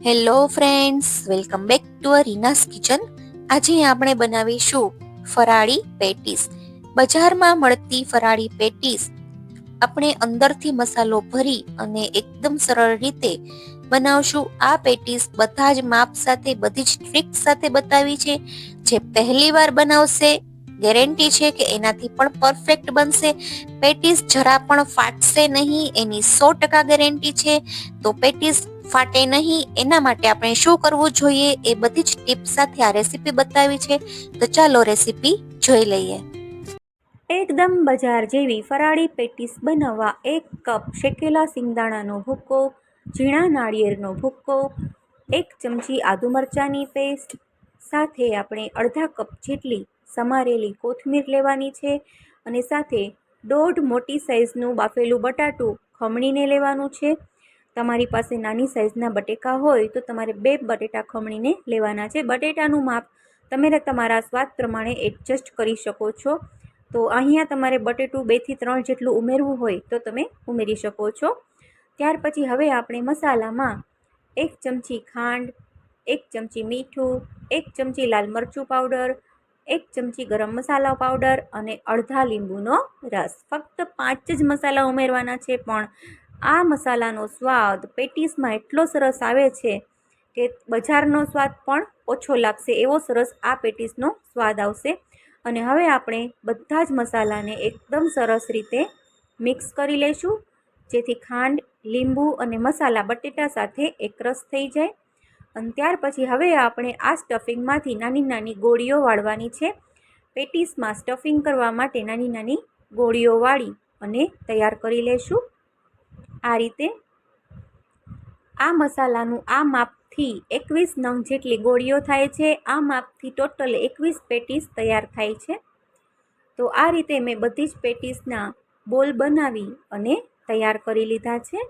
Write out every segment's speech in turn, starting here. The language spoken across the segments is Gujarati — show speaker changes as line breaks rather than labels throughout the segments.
Hello friends, welcome back to Reena's kitchen. આજે આપણે બનાવીશું ફરાળી પેટીસ. બજારમાં મળતી ફરાળી પેટીસ આપણે અંદરથી મસાલો ભરી અને એકદમ સરળ રીતે બનાવશું. આ પેટીસ બધા જ માપ સાથે, બધી જ ટ્રીક સાથે બતાવી છે. જે પહેલી વાર બનાવશે ગેરંટી છે કે એનાથી પણ પરફેક્ટ બનશે. પેટીસ જરા પણ ફાટશે નહીં, એની 100% ગેરંટી છે. તો પેટીસ ફાટે નહીં એના માટે આપણે શું કરવું જોઈએ એ બધી જ ટિપ્સ સાથે આ રેસીપી બતાવી છે. તો ચાલો રેસીપી જોઈ લઈએ.
એકદમ બજાર જેવી ફરાળી પેટીસ બનાવવા 1 કપ શેકેલા સિંગદાણાનો ભૂક્કો, ઝીણા નાળિયેરનો ભૂક્કો, 1 ચમચી આદુ મરચાંની પેસ્ટ, સાથે આપણે અડધા કપ જેટલી સમારેલી કોથમીર લેવાની છે અને સાથે 1.5 મોટી સાઇઝનું બાફેલું બટાટું ખમણીને લેવાનું છે. તમારી પાસે નાની સાઇઝના બટેકા હોય તો તમારે 2 બટેટા ખમણીને લેવાના છે. બટેટાનું માપ તમે તમારા સ્વાદ પ્રમાણે એડજસ્ટ કરી શકો છો. તો અહીંયા તમારે બટેટું 2 થી 3 જેટલું ઉમેરવું હોય તો તમે ઉમેરી શકો છો. ત્યાર પછી હવે આપણે મસાલામાં 1 ચમચી ખાંડ, 1 ચમચી મીઠું, 1 ચમચી લાલ મરચું પાવડર, 1 ચમચી ગરમ મસાલા પાવડર અને અડધા લીંબુનો રસ. ફક્ત 5 જ મસાલા ઉમેરવાના છે, પણ આ મસાલાનો સ્વાદ પેટીસમાં એટલો સરસ આવે છે કે બજારનો સ્વાદ પણ ઓછો લાગશે, એવો સરસ આ પેટીસનો સ્વાદ આવશે. અને હવે આપણે બધા જ મસાલાને એકદમ સરસ રીતે મિક્સ કરી લઈશું, જેથી ખાંડ, લીંબુ અને મસાલા બટેટા સાથે એકરસ થઈ જાય. અને ત્યાર પછી હવે આપણે આ સ્ટફિંગમાંથી નાની નાની ગોળીઓ વાળવાની છે. પેટીસમાં સ્ટફિંગ કરવા માટે નાની નાની ગોળીઓ વાળી અને તૈયાર કરી લઈશું. આ રીતે આ મસાલાનું આ માપથી 21 નંગ જેટલી ગોળીઓ થાય છે. આ માપથી ટોટલ 21 પેટીસ તૈયાર થાય છે. તો આ રીતે મેં બધી જ પેટીસના બોલ બનાવી અને તૈયાર કરી લીધા છે.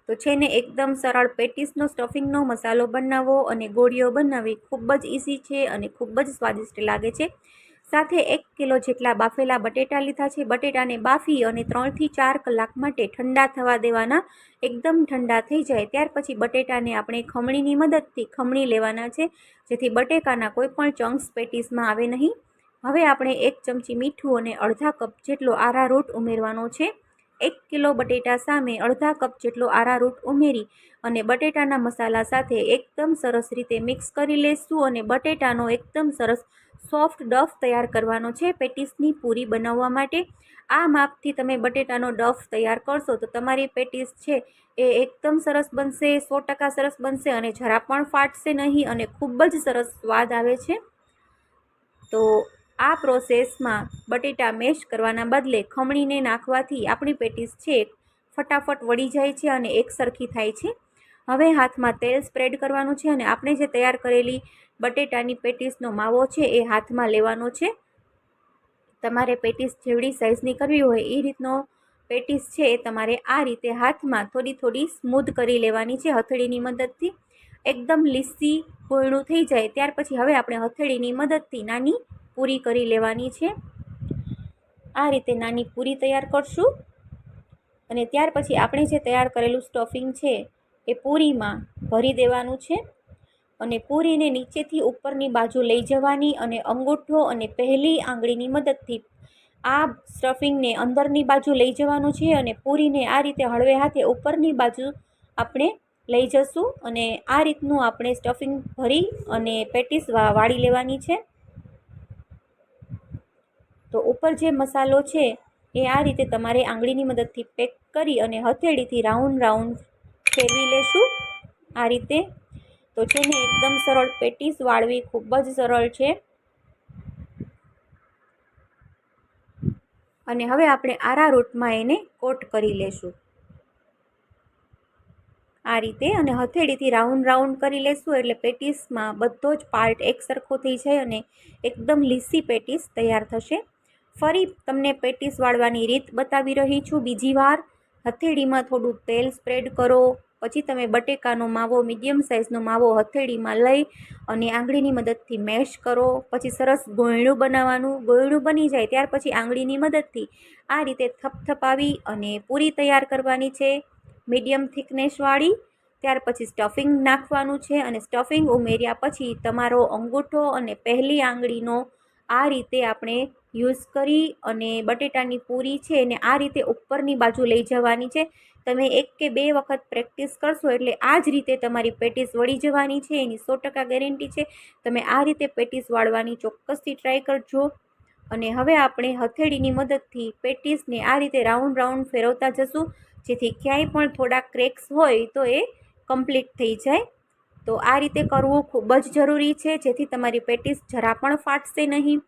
તો છે ને એકદમ સરળ પેટીસનો સ્ટફિંગનો મસાલો બનાવવો અને ગોળીઓ બનાવવી ખૂબ જ ઇઝી છે અને ખૂબ જ સ્વાદિષ્ટ લાગે છે. સાથે 1 કિલો જેટલા બાફેલા બટેટા લીધા છે. બટેટાને બાફી અને 3 થી 4 કલાક માટે ઠંડા થવા દેવાના. એકદમ ઠંડા થઈ જાય ત્યાર પછી બટેટાને આપણે ખમણીની મદદથી ખમણી લેવાના છે, જેથી બટેકાના કોઈ પણ ચંક્સ પેટીસમાં આવે નહીં. હવે આપણે 1 ચમચી મીઠું અને અડધા કપ જેટલો આરારૂટ ઉમેરવાનો છે. 1 કિલો બટેટા સામે અડધા કપ જેટલો આરારૂટ ઉમેરી અને બટેટાના મસાલા સાથે એકદમ સરસ રીતે મિક્સ કરી લઈશું. અને બટેટાનો એકદમ સરસ સોફ્ટ ડફ તૈયાર કરવાનો છે પેટીસની પૂરી બનાવવા માટે. આ માપથી તમે બટેટાનો ડફ તૈયાર કરશો તો તમારી પેટીસ છે એ એકદમ સરસ બનશે, 100% સરસ બનશે અને જરા પણ ફાટશે નહીં અને ખૂબ જ સરસ સ્વાદ આવે છે. તો આ પ્રોસેસમાં બટેટા મેશ કરવાના બદલે ખમણીને નાખવાથી આપણી પેટીસ છે ફટાફટ વળી જાય છે અને એક સરખી થાય છે. હવે હાથમાં તેલ સ્પ્રેડ કરવાનું છે અને આપણે જે તૈયાર કરેલી બટેટાની પેટીસનો માવો છે એ હાથમાં લેવાનો છે. તમારે પેટીસ જેવડી સાઇઝની કરવી હોય એ રીતનો પેટીસ છે એ તમારે આ રીતે હાથમાં થોડી થોડી સ્મૂધ કરી લેવાની છે હથેળીની મદદથી. એકદમ લીસી ગોળું થઈ જાય ત્યાર પછી હવે આપણે હથેળીની મદદથી નાની પૂરી કરી લેવાની છે. આ રીતે નાની પૂરી તૈયાર કરશું અને ત્યાર પછી આપણે જે તૈયાર કરેલું સ્ટફિંગ છે એ પૂરીમાં ભરી દેવાનું છે અને પૂરીને નીચેથી ઉપરની બાજુ લઈ જવાની અને અંગૂઠો અને પહેલી આંગળીની મદદથી આ સ્ટફિંગને અંદરની બાજુ લઈ જવાનું છે અને પૂરીને આ રીતે હળવે હાથે ઉપરની બાજુ આપણે લઈ જશું અને આ રીતનું આપણે સ્ટફિંગ ભરી અને પેટીસ વાળી લેવાની છે. તો ઉપર જે મસાલો છે એ આ રીતે તમારે આંગળીની મદદથી પેક કરી અને હથેળીથી રાઉન્ડ રાઉન્ડ ફેરવી લેશું આ રીતે. તો છે ને એકદમ સરળ પેટીસ વાળવી ખૂબ જ સરળ છે. અને હવે આપણે આરારૂટમાં એને કોટ કરી લેશું આ રીતે અને હથેળીથી રાઉન્ડ રાઉન્ડ કરી લેશું એટલે પેટીસમાં બધો જ પાર્ટ એક સરખો થઈ જાય અને એકદમ લીસી પેટીસ તૈયાર થશે. ફરી તમને પેટીસ વાળવાની રીત બતાવી રહી છું બીજી વાર. હથેળીમાં થોડું તેલ સ્પ્રેડ કરો, પછી તમે બટેકાનો માવો મીડિયમ સાઇઝનો માવો હથેળીમાં લઈ અને આંગળીની મદદથી મેશ કરો. પછી સરસ ગોયણું બનાવવાનું. ગોયણું બની જાય ત્યાર પછી આંગળીની મદદથી આ રીતે થપથપાવી અને પૂરી તૈયાર કરવાની છે. મીડિયમ થિકનેસવાળી. ત્યાર પછી સ્ટફિંગ નાખવાનું છે અને સ્ટફિંગ ઉમેર્યા પછી તમારો અંગૂઠો અને પહેલી આંગળીનો આ રીતે આપણે યુઝ કરી અને બટેટાની પૂરી છે એને આ રીતે ઉપરની બાજુ લઈ જવાની છે. તમે 1 કે 2 વખત પ્રેક્ટિસ કરશો એટલે આ જ રીતે તમારી પેટીસ વળી જવાની છે, એની 100% ગેરંટી છે. તમે આ રીતે પેટીસ વાળવાની ચોક્કસથી ટ્રાય કરજો. અને હવે આપણે હથેળીની મદદથી પેટીસને આ રીતે રાઉન્ડ રાઉન્ડ ફેરવતા જશું, જેથી ક્યાંય પણ થોડા ક્રેક્સ હોય તો એ કમ્પ્લીટ થઈ જાય. તો આ રીતે કરવું ખૂબ જ જરૂરી છે, જેથી તમારી પેટીસ જરા પણ ફાટશે નહીં.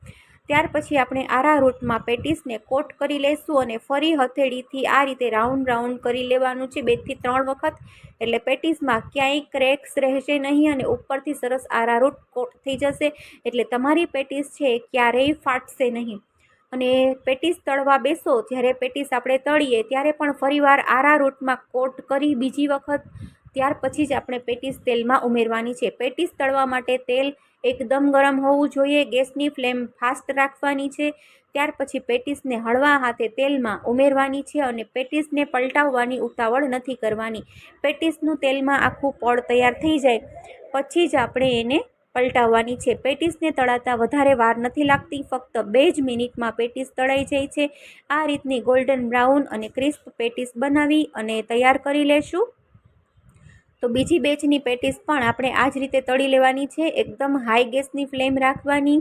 ત્યાર પછી આપણે આરારૂટમાં પેટીસને કોટ કરી લઈશું અને ફરી હથેળીથી આ રીતે રાઉન્ડ રાઉન્ડ કરી લેવાનું છે 2 થી 3 વખત. એટલે પેટીસમાં ક્યાંય ક્રેક્સ રહેશે નહીં અને ઉપરથી સરસ આરારૂટ કોટ થઈ જશે. એટલે તમારી પેટીસ છે ક્યારેય ફાટશે નહીં. અને પેટીસ તળવા બેસો જ્યારે પેટીસ આપણે તળીએ ત્યારે પણ ફરીવાર આરારૂટમાં કોટ કરી બીજી વખત ત્યાર પછી જ આપણે પેટીસ તેલમાં ઉમેરવાની છે. પેટીસ તળવા માટે તેલ એકદમ ગરમ હોવું જોઈએ. ગેસની ફ્લેમ ફાસ્ટ રાખવાની છે. ત્યાર પછી પેટીસને હળવા હાથે તેલમાં ઉમેરવાની છે અને પેટીસને પલટાવવાની ઉતાવળ નથી કરવાની. પેટીસનું તેલમાં આખું પડ તૈયાર થઈ જાય પછી જ આપણે એને પલટાવવાની છે. પેટીસને તળાતા વધારે વાર નથી લાગતી, ફક્ત 2 જ મિનિટમાં પેટીસ તળાઈ જાય છે. આ રીતની ગોલ્ડન બ્રાઉન અને ક્રિસ્પ પેટીસ બનાવી અને તૈયાર કરી લેશું. તો બીજી બેચની પેટીસ પણ આપણે આ જ રીતે તળી લેવાની છે. એકદમ હાઈ ગેસની ફ્લેમ રાખવાની,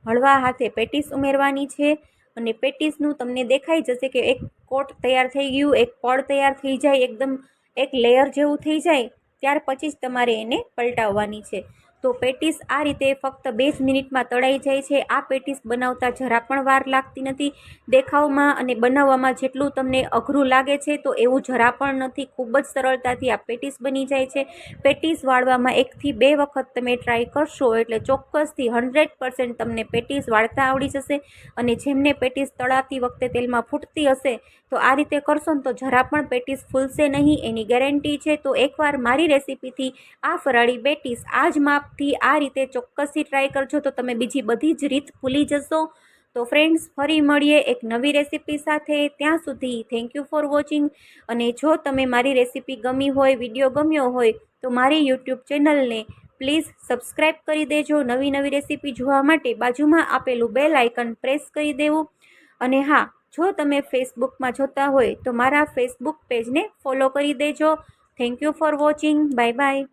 હળવા હાથે પેટીસ ઉમેરવાની છે અને પેટીસનું તમને દેખાઈ જશે કે એક કોટ તૈયાર થઈ ગયું, એક પડ તૈયાર થઈ જાય, એકદમ એક લેયર જેવું થઈ જાય ત્યાર પછી જ તમારે એને પલટાવવાની છે. તો પેટીસ આ રીતે ફક્ત 2 જ મિનિટમાં તળાઈ જાય છે. આ પેટીસ બનાવતા જરા પણ વાર લાગતી નથી. દેખાવમાં અને બનાવવામાં જેટલું તમને અઘરું લાગે છે તો એવું જરા પણ નથી. ખૂબ જ સરળતાથી આ પેટીસ બની જાય છે. પેટીસ વાળવામાં 1 થી 2 વખત તમે ટ્રાય કરશો એટલે ચોક્કસથી 100% તમને પેટીસ વાળતા આવડી જશે. અને જેમને પેટીસ તળાતી વખતે તેલમાં ફૂટતી હશે તો આ રીતે કરશો ને તો જરા પણ પેટીસ ફૂલશે નહીં, એની ગેરંટી છે. તો એકવાર મારી રેસીપીથી આ ફરાળી પેટીસ આ જ માપથી આ રીતે ચોક્કસથી ટ્રાય કરજો તો તમે બીજી બધી જ રીત ભૂલી જશો. તો ફ્રેન્ડ્સ, ફરી મળીએ એક નવી રેસીપી સાથે. ત્યાં સુધી થેન્ક યુ ફોર વોચિંગ. અને જો તમે મારી રેસીપી ગમી હોય, વિડીયો ગમ્યો હોય તો મારી યુટ્યુબ ચેનલને પ્લીઝ સબસ્ક્રાઈબ કરી દેજો. નવી નવી રેસીપી જોવા માટે બાજુમાં આપેલું બેલ આઇકન પ્રેસ કરી દેવું. અને હા, જો તમે ફેસબુકમાં જોતા હોય તો મારા ફેસબુક પેજને ફોલો કરી દેજો. Thank you for watching. Bye bye.